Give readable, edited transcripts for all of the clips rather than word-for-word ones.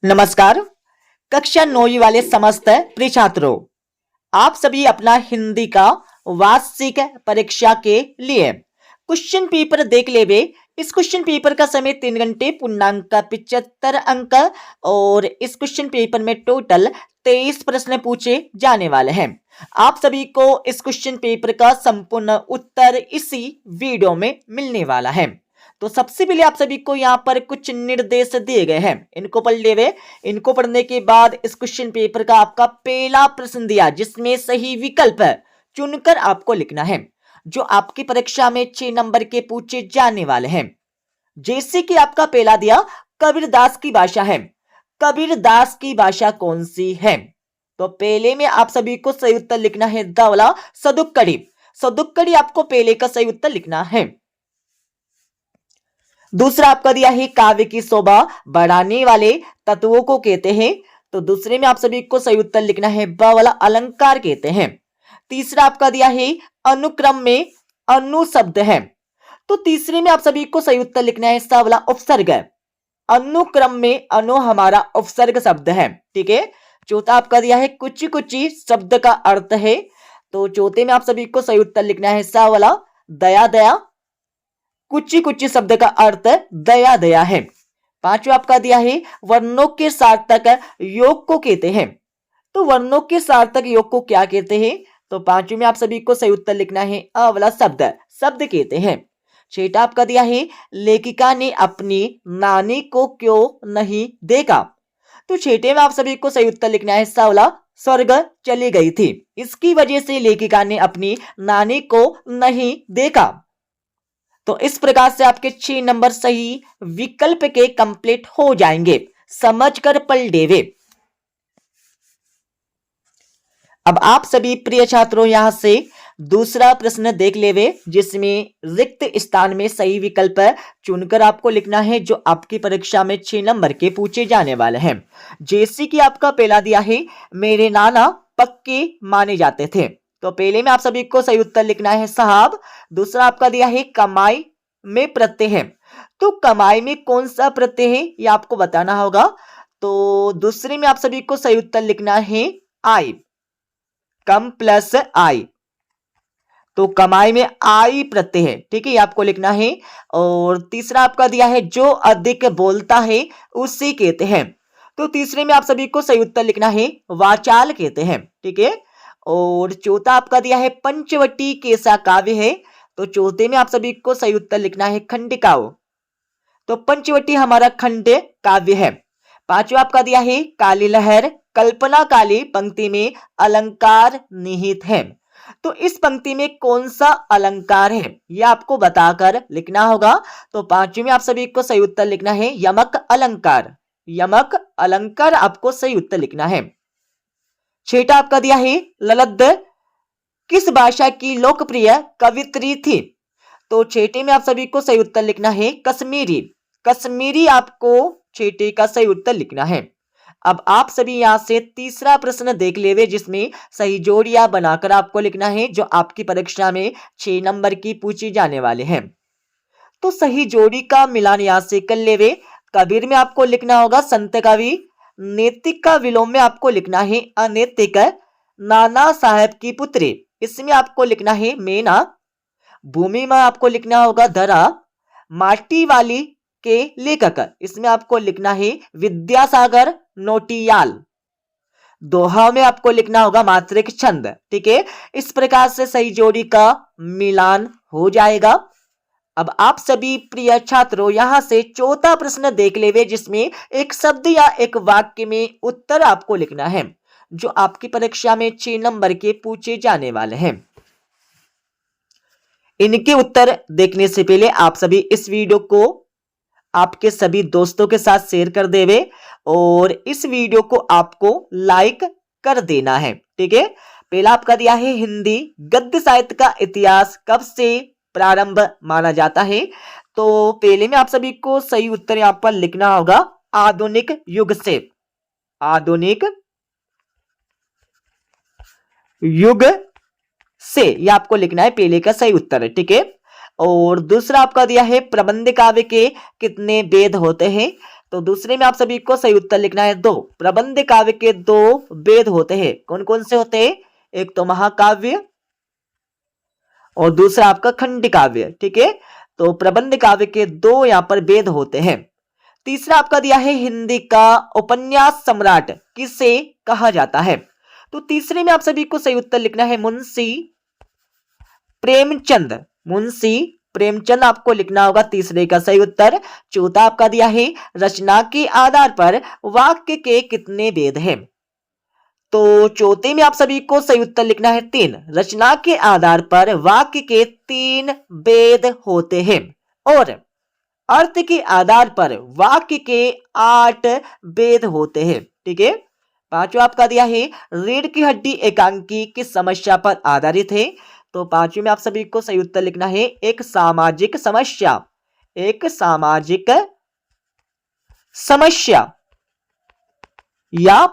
नमस्कार। कक्षा 9वीं वाले समस्त प्रिय छात्रों, आप सभी अपना हिंदी का वार्षिक परीक्षा के लिए क्वेश्चन पेपर देख लेवे। इस क्वेश्चन पेपर का समय 3 घंटे, पूर्णांक का 75 अंक और इस क्वेश्चन पेपर में टोटल 23 प्रश्न पूछे जाने वाले हैं। आप सभी को इस क्वेश्चन पेपर का संपूर्ण उत्तर इसी वीडियो में मिलने वाला है। तो सबसे पहले आप सभी को यहाँ पर कुछ निर्देश दिए गए हैं, इनको पढ़ लेवे। इनको पढ़ने के बाद इस क्वेश्चन पेपर का आपका पहला प्रश्न दिया जिसमें सही विकल्प चुनकर आपको लिखना है, जो आपकी परीक्षा में 6 नंबर के पूछे जाने वाले हैं। जैसे कि आपका पहला दिया, कबीरदास की भाषा है। कबीरदास की भाषा कौन सी है? तो पहले में आप सभी को सही उत्तर लिखना है द वाला सदुक्कड़ी। सदुक्कड़ी आपको पहले का सही उत्तर लिखना है। दूसरा आपका दिया है काव्य की शोभा बढ़ाने वाले तत्वों को कहते हैं। तो दूसरे में आप सभी को सही उत्तर लिखना है ब वाला अलंकार कहते हैं। तीसरा आपका दिया है अनुक्रम में अनु शब्द है। तो तीसरे में आप सभी को सही उत्तर लिखना है स वाला उपसर्ग। अनुक्रम में अनु हमारा उपसर्ग शब्द है, ठीक है। चौथा आपका दिया है कुछ कुछ शब्द का अर्थ है। तो चौथे में आप सभी को सही उत्तर लिखना है स वाला दया दया। कुछ कुछ शब्द का अर्थ दया दया है। पांचवा आपका दिया है वर्णों के सार्थक योग को कहते हैं। तो वर्णों के सार्थक योग को क्या कहते हैं? तो पांचवें में आप सभी को सही उत्तर लिखना है अ वाला शब्द शब्द कहते हैं। छठा आपका दिया है लेखिका ने अपनी नानी को क्यों नहीं देखा। तो छठे में आप सभी को सही उत्तर लिखना है स वाला स्वर्ग चली गई थी, इसकी वजह से लेखिका ने अपनी नानी को नहीं देखा। तो इस प्रकार से आपके 6 नंबर सही विकल्प के कंप्लीट हो जाएंगे। समझकर पढ़ लेवे। अब आप सभी प्रिय छात्रों यहां से दूसरा प्रश्न देख लेवे, जिसमें रिक्त स्थान में सही विकल्प चुनकर आपको लिखना है, जो आपकी परीक्षा में 6 नंबर के पूछे जाने वाले हैं। जैसे कि आपका पहला दिया है मेरे नाना पक्के माने जाते थे। तो पहले में आप सभी को सही उत्तर लिखना है साहब। दूसरा आपका दिया है कमाई में प्रत्यय है। तो कमाई में कौन सा प्रत्यय है ये आपको बताना होगा। तो दूसरे में आप सभी को सही उत्तर लिखना है आई, कम प्लस आई। तो कमाई में आई प्रत्यय है, ठीक है, ये आपको लिखना है। और तीसरा आपका दिया है जो अधिक बोलता है उसे कहते हैं। तो तीसरे में आप सभी को सही उत्तर लिखना है वाचाल कहते हैं, ठीक है। और चौथा आपका दिया है पंचवटी कैसा काव्य है। तो चौथे में आप सभी को सही उत्तर लिखना है खंडिकाओ। तो पंचवटी हमारा खंड काव्य है। पांचवा आपका दिया है काली लहर कल्पना काली पंक्ति में अलंकार निहित है। तो इस पंक्ति में कौन सा अलंकार है यह आपको बताकर लिखना होगा। तो पांचवी में आप सभी को सही उत्तर लिखना है यमक अलंकार। यमक अलंकार आपको सही उत्तर लिखना है। छठा आपका दिया है ललद किस भाषा की लोकप्रिय कवित्री थी। तो छठे में आप सभी को सही उत्तर लिखना है कश्मीरी। कश्मीरी आपको छठे का सही उत्तर लिखना है। अब आप सभी यहां से तीसरा प्रश्न देख लेवे, जिसमें सही जोड़ियां बनाकर आपको लिखना है, जो आपकी परीक्षा में 6 नंबर की पूछी जाने वाले हैं। तो सही जोड़ी का मिलान यहां से कर लेवे। कबीर में आपको लिखना होगा संत कवि। नैतिक का विलोम में आपको लिखना है अनैतिक। नाना साहब की पुत्री, इसमें आपको लिखना है मेना। भूमि में आपको लिखना होगा धरा। माटी वाली के लेखक, इसमें आपको लिखना है विद्यासागर नोटियाल। दोहा में आपको लिखना होगा मात्रिक छंद, ठीक है। इस प्रकार से सही जोड़ी का मिलान हो जाएगा। अब आप सभी प्रिय छात्रों यहां से चौथा प्रश्न देख लेवे, जिसमें एक शब्द या एक वाक्य में उत्तर आपको लिखना है, जो आपकी परीक्षा में 6 नंबर के पूछे जाने वाले हैं। इनके उत्तर देखने से पहले आप सभी इस वीडियो को आपके सभी दोस्तों के साथ शेयर कर देवे और इस वीडियो को आपको लाइक कर देना है, ठीक है। पहला आपका दिया है हिंदी गद्य साहित्य का इतिहास कब से प्रारंभ माना जाता है। तो पहले में आप सभी को सही उत्तर यहां पर लिखना होगा आधुनिक युग से। आधुनिक युग से यह आपको लिखना है पहले का सही उत्तर है, ठीक है। और दूसरा आपका दिया है प्रबंध काव्य के कितने वेद होते हैं। तो दूसरे में आप सभी को सही उत्तर लिखना है 2। प्रबंध काव्य के 2 वेद होते हैं। कौन कौन से होते हैं? एक तो महाकाव्य और दूसरा आपका खंड काव्य। ठीक है, तो प्रबंध काव्य के 2 यहाँ पर वेद होते हैं। तीसरा आपका दिया है हिंदी का उपन्यास सम्राट किसे कहा जाता है? तो तीसरे में आप सभी को सही उत्तर लिखना है मुंशी प्रेमचंद। मुंशी प्रेमचंद आपको लिखना होगा तीसरे का सही उत्तर। चौथा आपका दिया है रचना के आधार पर वाक्य के कितने वेद हैं? तो चौथे में आप सभी को सही उत्तर लिखना है 3। रचना के आधार पर वाक्य के 3 वेद होते हैं और अर्थ के आधार पर वाक्य के 8 वेद होते हैं। ठीक है, पांचवा आपका दिया है रीढ़ की हड्डी एकांकी किस समस्या पर आधारित है? तो पांचवे में आप सभी को सही उत्तर लिखना है एक सामाजिक समस्या। एक सामाजिक समस्या या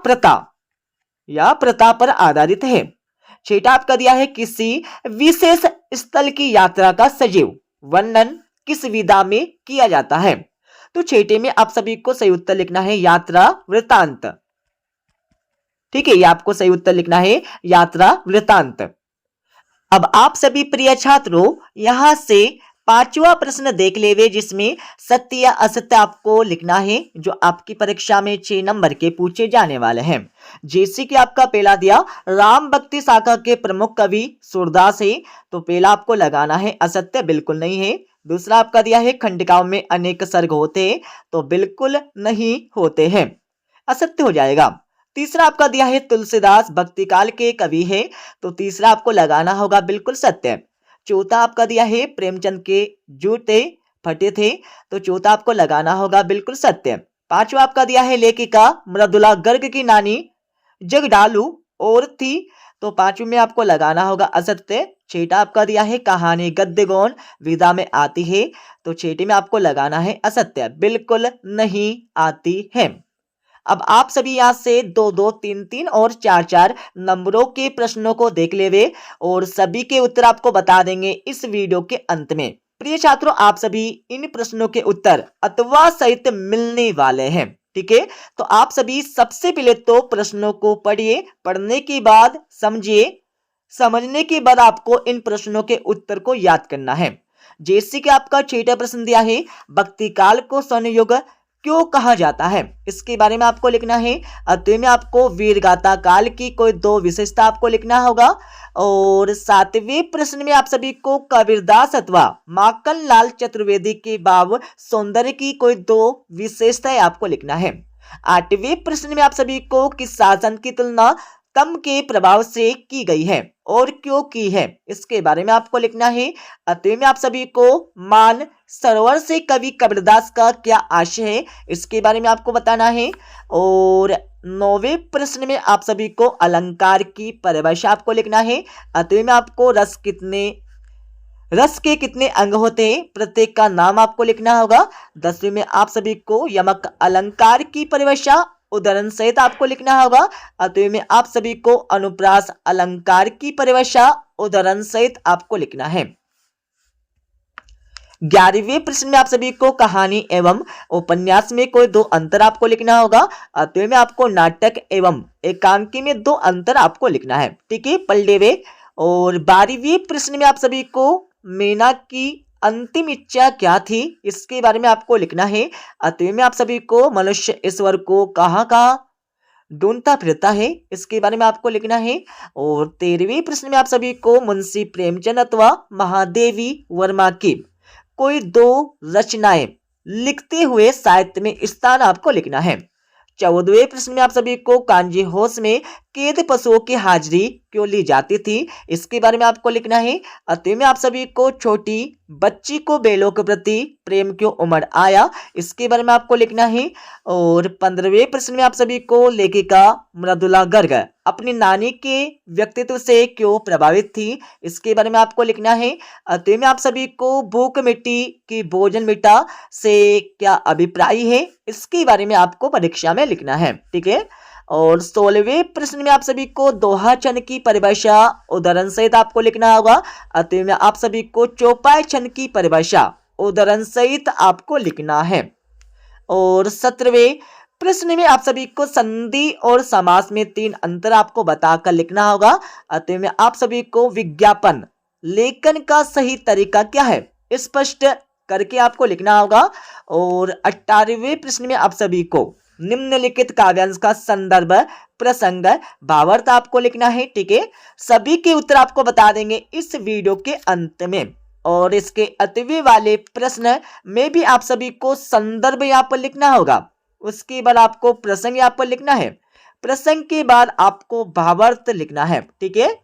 प्रथा पर आधारित है। छठा आपका दिया है किसी विशेष स्थल की यात्रा का सजीव वर्णन किस विधा में किया जाता है? तो छठे में आप सभी को सही उत्तर लिखना है यात्रा वृत्तांत। ठीक है, ये आपको सही उत्तर लिखना है यात्रा वृत्तांत। अब आप सभी प्रिय छात्रों यहां से पांचवा प्रश्न देख लेवे जिसमें सत्य या असत्य आपको लिखना है जो आपकी परीक्षा में 6 नंबर के पूछे जाने वाले हैं। जैसे कि आपका पहला दिया राम भक्ति शाखा के प्रमुख कवि सूरदास है, तो पहला आपको लगाना है असत्य, बिल्कुल नहीं है। दूसरा आपका दिया है खंडकाव्य में अनेक सर्ग होते हैं, तो बिल्कुल नहीं होते हैं, असत्य हो जाएगा। तीसरा आपका दिया है तुलसीदास भक्ति काल के कवि है, तो तीसरा आपको लगाना होगा बिल्कुल सत्य। चौथा आपका दिया है प्रेमचंद के जूते फटे थे, तो चौथा आपको लगाना होगा बिल्कुल सत्य। पांचवा आपका दिया है लेखिका मृदुला गर्ग की नानी जगडालू और थी, तो पांचवें में आपको लगाना होगा असत्य। छठा आपका दिया है कहानी गद्य गौण विधा में आती है, तो छठे में आपको लगाना है असत्य, बिल्कुल नहीं आती है। अब आप सभी यहाँ से 2-2, 3-3 और 4-4 नंबरों के प्रश्नों को देख लेवे और सभी के उत्तर आपको बता देंगे इस वीडियो के अंत में। प्रिय छात्रों आप सभी इन प्रश्नों के उत्तर अथवा सहित मिलने वाले हैं। ठीक है, तो आप सभी सबसे पहले तो प्रश्नों को पढ़िए, पढ़ने के बाद समझिए, समझने के बाद आपको इन प्रश्नों के उत्तर को याद करना है। जैसे कि आपका 6वां प्रश्न दिया है भक्ति काल को स्वर्ण युग क्यों कहा जाता है, इसके बारे में आपको लिखना है। अतः में आपको वीरगाथा काल की कोई 2 विशेषता आपको लिखना होगा। और 7वें प्रश्न में आप सभी को कबीरदास अथवा माखन लाल चतुर्वेदी के भाव सौंदर्य की कोई 2 विशेषताएं आपको लिखना है। 8वें प्रश्न में आप सभी को किस शासन की तुलना तम के प्रभाव से की गई है और क्यों की है, इसके बारे में आपको लिखना है। अतः में आप सभी को मान सरोवर से कवि कबीरदास का क्या आशय है, इसके बारे में आपको बताना है। और 9वें प्रश्न में आप सभी को अलंकार की परिभाषा आपको लिखना है। अतः में आपको रस के कितने अंग होते हैं, प्रत्येक का नाम आपको लिखना होगा। 10वें में आप सभी को यमक अलंकार की परिभाषा उदाहरण सहित आपको लिखना होगा। अतः में आप सभी को अनुप्रास अलंकार की परिभाषा उदाहरण सहित आपको लिखना है। 11वें प्रश्न में आप सभी को कहानी एवं उपन्यास में कोई 2 अंतर आपको लिखना होगा। अतः में आपको नाटक एवं एकांकी में 2 अंतर आपको लिखना है। ठीक है, पढ़ लेवे। और 12वें प्रश्न में आप सभी को मीना की अंतिम इच्छा क्या थी, इसके बारे में आपको लिखना है। अतः में आप सभी को मनुष्य ईश्वर को कहाँ ढूंढता फिरता है, इसके बारे में आपको लिखना है। और 13वें प्रश्न में आप सभी को मुंशी प्रेमचंद अथवा महादेवी वर्मा की कोई 2 रचनाएं लिखते हुए साहित्य में स्थान आपको लिखना है। 14वें प्रश्न में आप सभी को कांजी होश में कैद पशुओं की हाजिरी क्यों ली जाती थी, इसके बारे में आपको लिखना है। अतः में आप सभी को छोटी बच्ची को बैलों के प्रति प्रेम क्यों उमड़ आया, इसके बारे में आपको लिखना है। और 15वें प्रश्न में आप सभी को लेखिका मृदुला गर्ग अपनी नानी के व्यक्तित्व से क्यों प्रभावित थी, इसके बारे में आपको लिखना है। अतः में आप सभी को भूख मिट्टी की भोजन मिटा से क्या अभिप्राय है, इसके बारे में आपको परीक्षा में लिखना है। ठीक है, और 16वें प्रश्न में आप सभी को दोहा छंद की परिभाषा उदाहरण सहित आपको लिखना होगा। अतः में आप सभी को चौपाई छंद की परिभाषा उदाहरण सहित आपको लिखना है। और 17वें प्रश्न में आप सभी को संधि और समास में 3 अंतर आपको बताकर लिखना होगा। अतः में आप सभी को विज्ञापन लेखन का सही तरीका क्या है स्पष्ट करके आपको लिखना होगा। और 18वें प्रश्न में आप सभी को निम्नलिखित काव्यांश का संदर्भ प्रसंग भावार्थ आपको लिखना है। ठीक है, सभी के उत्तर आपको बता देंगे इस वीडियो के अंत में। और इसके अतवे वाले प्रश्न में भी आप सभी को संदर्भ यहाँ पर लिखना होगा। उसके बाद आपको प्रसंग यहाँ पर लिखना है, प्रसंग के बाद आपको भावार्थ लिखना है। ठीक है,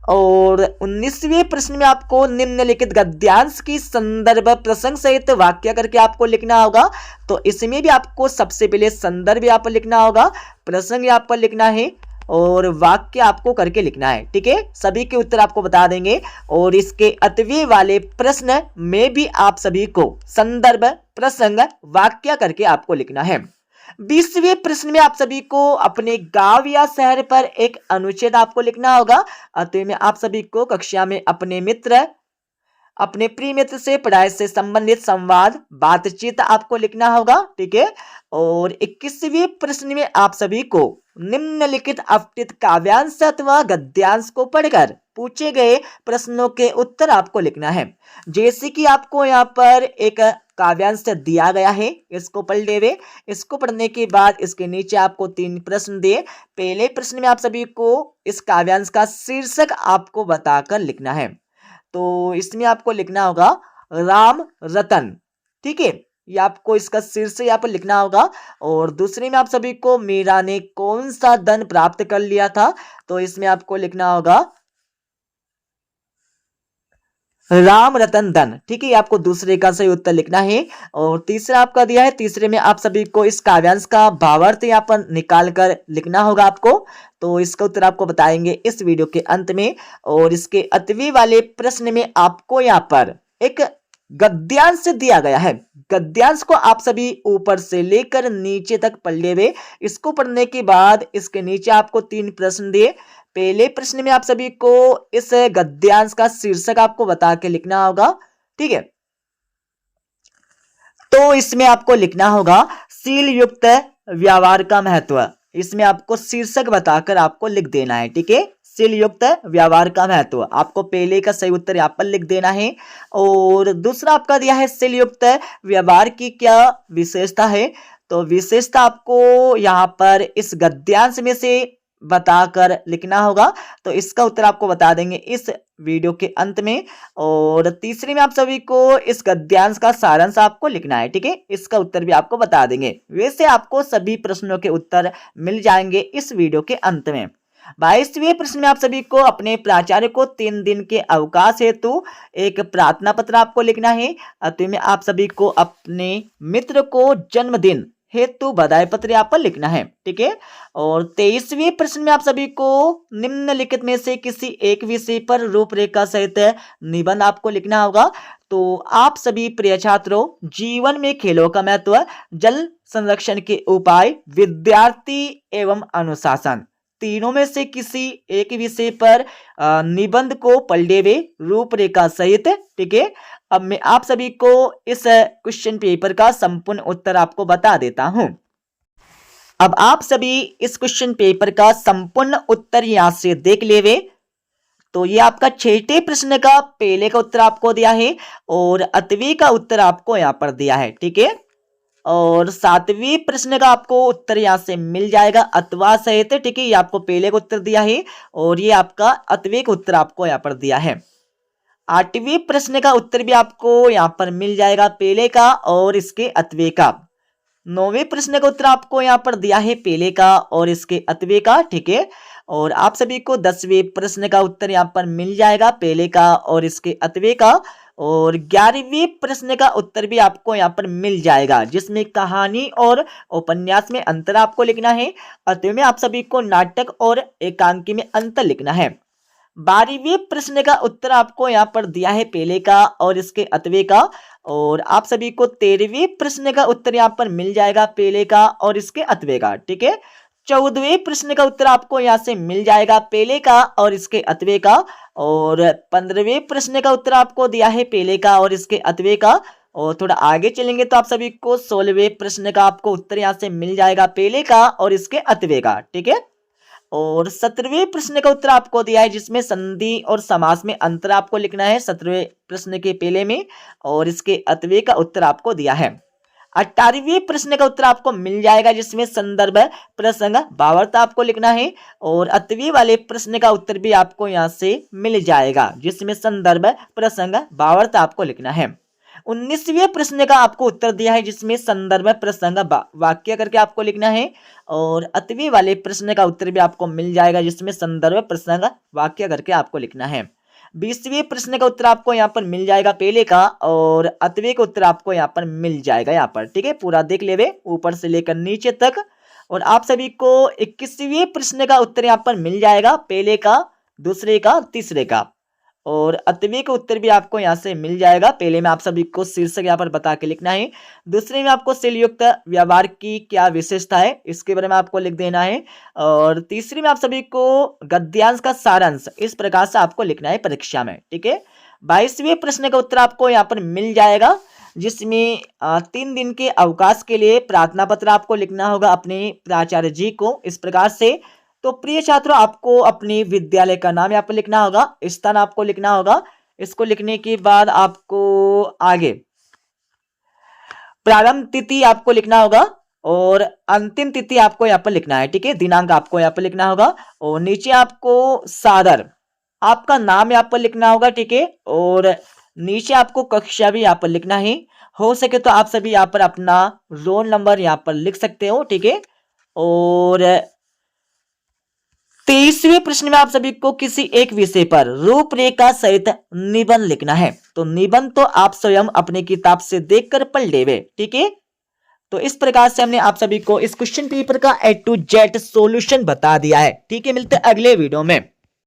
और 19वें प्रश्न में आपको निम्नलिखित गद्यांश की संदर्भ प्रसंग सहित वाक्य करके आपको लिखना होगा। तो इसमें भी आपको सबसे पहले संदर्भ यहाँ पर लिखना होगा, प्रसंग यहाँ पर लिखना है और वाक्य आपको करके लिखना है। ठीक है, सभी के उत्तर आपको बता देंगे। और इसके अतवे वाले प्रश्न में भी आप सभी को संदर्भ प्रसंग वाक्य करके आपको लिखना है। 20वें प्रश्न में आप सभी को अपने गांव या शहर पर एक अनुच्छेद आपको लिखना होगा। अतः में आप सभी को कक्षा में अपने प्रिय मित्र से पढ़ाई से संबंधित संवाद बातचीत आपको लिखना होगा। ठीक है, और 21वें प्रश्न में आप सभी को निम्नलिखित अपठित काव्यांश अथवा गद्यांश को पढ़कर पूछे गए प्रश्नों के उत्तर आपको लिखना है। जैसे कि आपको यहाँ पर एक काव्यांश दिया गया है, इसको पढ़ लेवे। इसको पढ़ने के बाद इसके नीचे आपको 3 प्रश्न दिए। पहले प्रश्न में आप सभी को इस काव्यांश का शीर्षक आपको बताकर लिखना है। तो इसमें आपको लिखना होगा राम रतन। ठीक है, ये आपको इसका शीर्षक यहाँ पर लिखना होगा। और दूसरे में आप सभी को मीरा ने कौन सा धन प्राप्त कर लिया था, तो इसमें आपको लिखना होगा राम रतन धन। ठीक है, आपको दूसरे का सही उत्तर लिखना है। और तीसरा आपका दिया है, तीसरे में आप सभी को इस काव्यांश का भावार्थ यहाँ पर निकाल कर लिखना होगा आपको। तो इसका उत्तर आपको बताएंगे इस वीडियो के अंत में। और इसके अतवे वाले प्रश्न में आपको यहाँ पर एक गद्यांश दिया गया है। गद्यांश को आप सभी ऊपर से लेकर नीचे तक पढ़ लेवे। इसको पढ़ने के बाद इसके नीचे आपको 3 प्रश्न दिए। पहले प्रश्न में आप सभी को इस गद्यांश का शीर्षक आपको बता के लिखना होगा। ठीक है, तो इसमें आपको लिखना होगा शील युक्त व्यवहार का महत्व। इसमें आपको शीर्षक बताकर आपको लिख देना है। ठीक है, शील युक्त व्यवहार का महत्व आपको पहले का सही उत्तर यहाँ पर लिख देना है। और दूसरा आपका दिया है शील युक्त व्यवहार की क्या विशेषता है, तो विशेषता आपको यहाँ पर इस गद्यांश में से बताकर लिखना होगा। तो इसका उत्तर आपको बता देंगे इस वीडियो के अंत में। और तीसरे में आप सभी को इस गद्यांश का सारांश आपको लिखना है। ठीक है, इसका उत्तर भी आपको बता देंगे। वैसे आपको सभी प्रश्नों के उत्तर मिल जाएंगे इस वीडियो के अंत में। 22वें प्रश्न में आप सभी को अपने प्राचार्य को 3 दिन के अवकाश हेतु एक प्रार्थना पत्र आपको लिखना है। अतः में आप सभी को अपने मित्र को जन्मदिन हेतु बधाई पत्र यहाँ पर लिखना है। ठीक है, और 23वें प्रश्न में आप सभी को निम्नलिखित में से किसी एक विषय पर रूपरेखा सहित निबंध आपको लिखना होगा। तो आप सभी प्रिय छात्रों, जीवन में खेलों का महत्व, जल संरक्षण के उपाय, विद्यार्थी एवं अनुशासन, तीनों में से किसी एक विषय पर निबंध को पढ़ लेवे रूपरेखा सहित। ठीक है, अब मैं आप सभी को इस क्वेश्चन पेपर का संपूर्ण उत्तर आपको बता देता हूं। अब आप सभी इस क्वेश्चन पेपर का संपूर्ण उत्तर यहां से देख लेवे। तो ये आपका 6ठे प्रश्न का पहले का उत्तर आपको दिया है और अतवे का उत्तर आपको यहाँ पर दिया है। ठीक है, और 7वें प्रश्न का आपको उत्तर यहां से मिल जाएगा अथवा सहित। ठीक है, ये आपको पहले का उत्तर दिया है और ये आपका अतवे का उत्तर आपको यहाँ पर दिया है। 8वें प्रश्न का उत्तर भी आपको यहाँ पर मिल जाएगा पहले का और इसके अतवे का। 9वें प्रश्न का उत्तर आपको यहाँ पर दिया है पहले का और इसके अतवे का। ठीक है, और आप सभी को 10वें प्रश्न का उत्तर यहाँ पर मिल जाएगा पहले का और इसके अतवे का। और 11वें प्रश्न का उत्तर भी आपको यहाँ पर मिल जाएगा, जिसमें कहानी और उपन्यास में अंतर आपको लिखना है। अतवे में आप सभी को नाटक और एकांकी में अंतर लिखना है। 12वें प्रश्न का उत्तर आपको यहाँ पर दिया है पहले का और इसके अतवे का। और आप सभी को 13वें प्रश्न का उत्तर यहाँ पर मिल जाएगा पहले का और इसके अतवे का। ठीक है, 14वें प्रश्न का उत्तर आपको यहाँ से मिल जाएगा पहले का और इसके अतवे का। और 15वें प्रश्न का उत्तर आपको दिया है पहले का और इसके अतवे का। और थोड़ा आगे चलेंगे तो आप सभी को 16वें प्रश्न का आपको उत्तर यहाँ से मिल जाएगा, पहले का और इसके अतवे का। ठीक है, और 17वें प्रश्न का उत्तर आपको दिया है जिसमें संधि और समास में अंतर आपको लिखना है 17वें प्रश्न के पहले में, और इसके अतवे का उत्तर आपको दिया है। 18वें प्रश्न का उत्तर आपको मिल जाएगा जिसमें संदर्भ प्रसंग भावार्थ आपको लिखना है, और अतवे वाले प्रश्न का उत्तर भी आपको यहाँ से मिल जाएगा जिसमें संदर्भ प्रसंग भावार्थ आपको लिखना है। 19वें प्रश्न का आपको उत्तर दिया है जिसमें संदर्भ प्रसंग वाक्य करके आपको लिखना है, और अतवे वाले प्रश्न का उत्तर भी आपको मिल जाएगा जिसमें संदर्भ प्रसंग वाक्य करके आपको लिखना है। 20वें प्रश्न का उत्तर आपको यहाँ पर मिल जाएगा पहले का, और अतवे का उत्तर आपको यहाँ पर मिल जाएगा यहाँ पर। ठीक है, पूरा देख लेवे ऊपर से लेकर नीचे तक। और आप सभी को 21वें प्रश्न का उत्तर यहाँ पर मिल जाएगा पहले का, दूसरे का, तीसरे का, और अतवे का उत्तर भी आपको यहाँ से मिल जाएगा। पहले में आप सभी को शीर्षक यहाँ पर बता के लिखना है, दूसरे में आपको शैलयुक्त व्यवहार की क्या विशेषता है इसके बारे में आपको लिख देना है, और तीसरी में आप सभी को गद्यांश का सारांश इस प्रकार से आपको लिखना है परीक्षा में। ठीक है, 22वें प्रश्न का उत्तर आपको यहाँ पर मिल जाएगा जिसमें 3 दिन के अवकाश के लिए प्रार्थना पत्र आपको लिखना होगा अपने प्राचार्य जी को इस प्रकार से। तो प्रिय छात्रों, आपको अपने विद्यालय का नाम यहाँ पर लिखना होगा, स्थान आपको लिखना होगा। इसको लिखने के बाद आपको आगे प्रारंभ तिथि आपको लिखना होगा और अंतिम तिथि आपको यहाँ पर लिखना है। ठीक है, दिनांक आपको यहाँ पर लिखना होगा, और नीचे आपको सादर आपका नाम यहाँ पर लिखना होगा। ठीक है, और नीचे आपको कक्षा भी यहाँ पर लिखना है। हो सके तो आप सभी यहाँ पर अपना रोल नंबर यहाँ पर लिख सकते हो। ठीक है, और 23वें प्रश्न में आप सभी को किसी एक विषय पर रूपरेखा सहित निबंध लिखना है। तो निबंध तो आप स्वयं अपने किताब से देखकर पढ़ लेवे। ठीक है, तो इस प्रकार से हमने आप सभी को इस क्वेश्चन पेपर का A to Z सॉल्यूशन बता दिया है। ठीक है, मिलते हैं अगले वीडियो में।